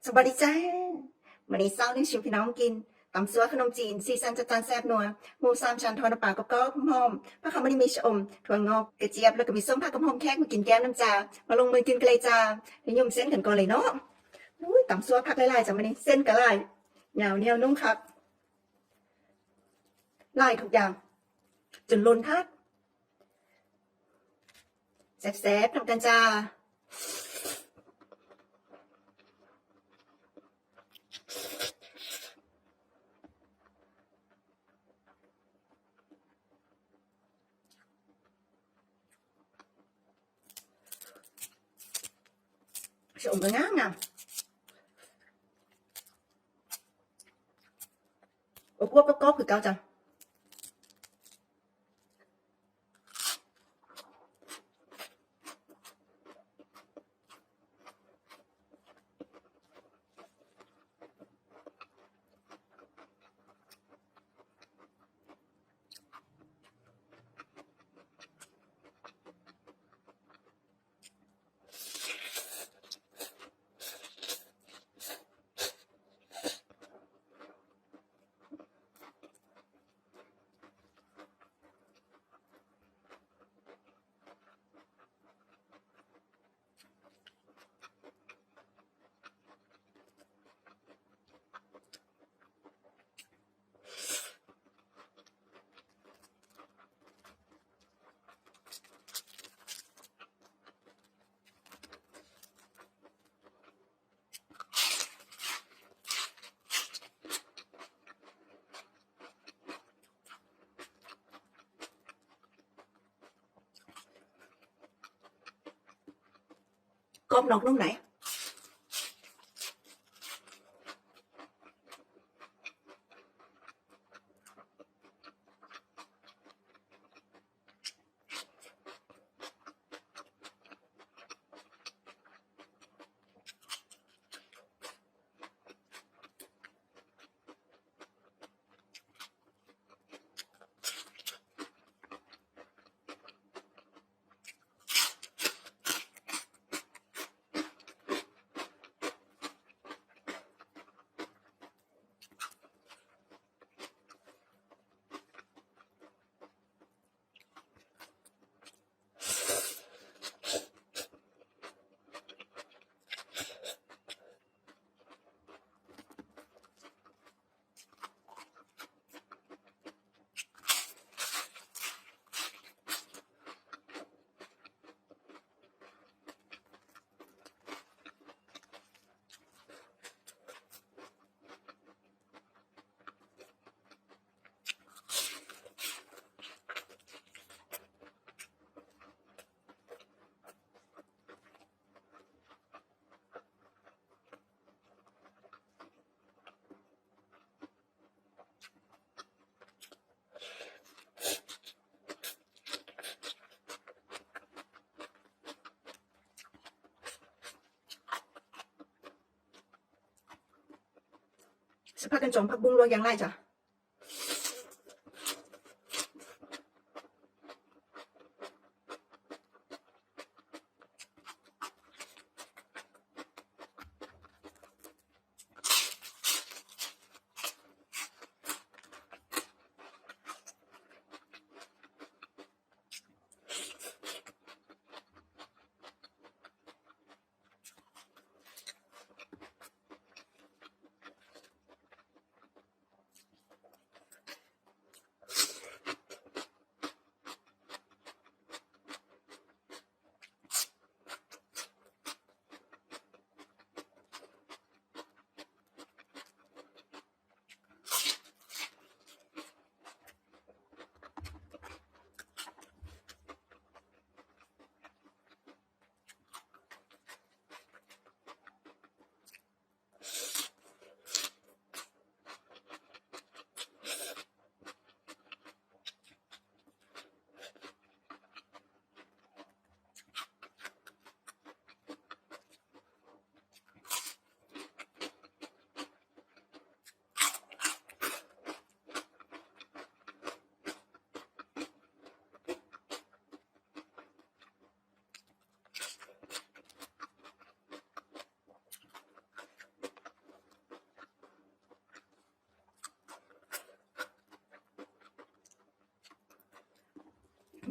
สวัสดีจ้ามื้อนี้เช้านี้ชิมพี่น้องกินตำซั่วขนมจีนสีสันจัดจ้านแซ่บนัวหมู3ชั้นทอดน้ำปลากรอบๆหอมๆผักขาวมันมีชะอมถั่วงอกกระเจี๊ยบแล้วก็มีส้มผักกับหอมแขกมากินแก้มน้ำจ้ามาลงมือกินกันเลยจ้านิยมเส้นกันก่อนเลยเนาะอุ้ยตำซั่วผักหลายๆจ้ะมื้อนี้เส้นก็หลายเหนียวเหนียวนุ่มคักหลายทุกอย่างจนล้นคักแซ่บๆทำกันจ้าชมก็งามๆอบๆกรอบๆคือเก่าจ้ะกรอบนอกนุ่มในสิพากันจอมผักบุ้งลวกอย่างไรจ้ะ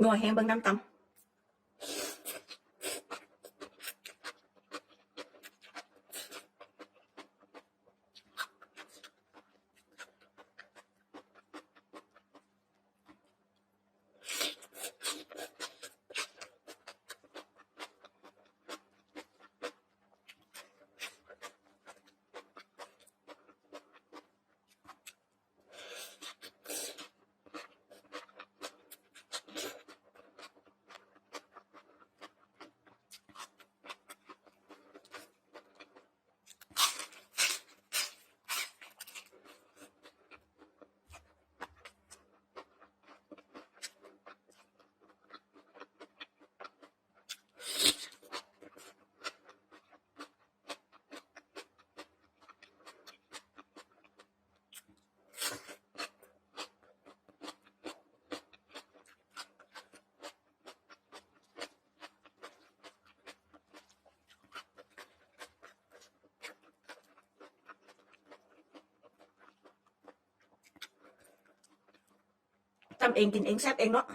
นัวแฮงเบิ่งน้ำตำตำเองกินเองแซ่บเองเนาะ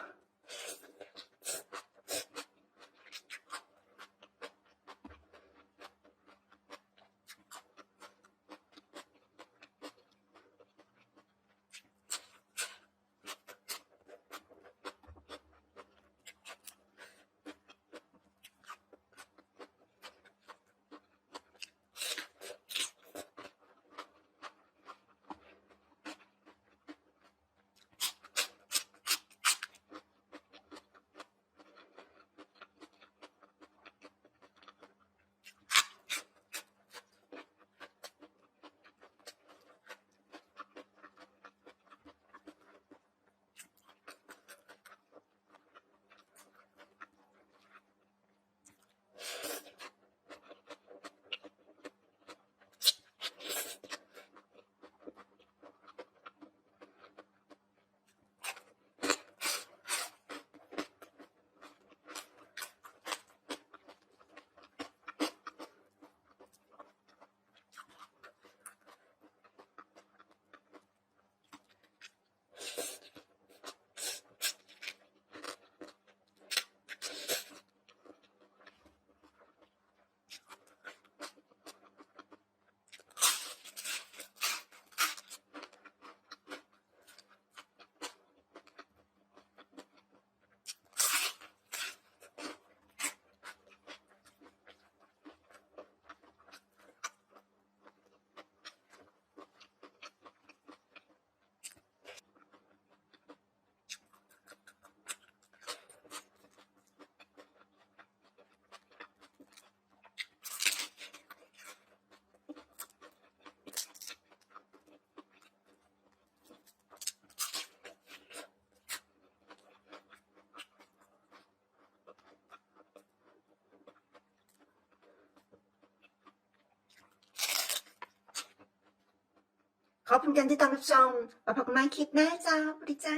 ขอบคุณกันที่ตามรับชมแล้วพบกันใหม่คลิปหน้าจ้าสวัสดีจ้า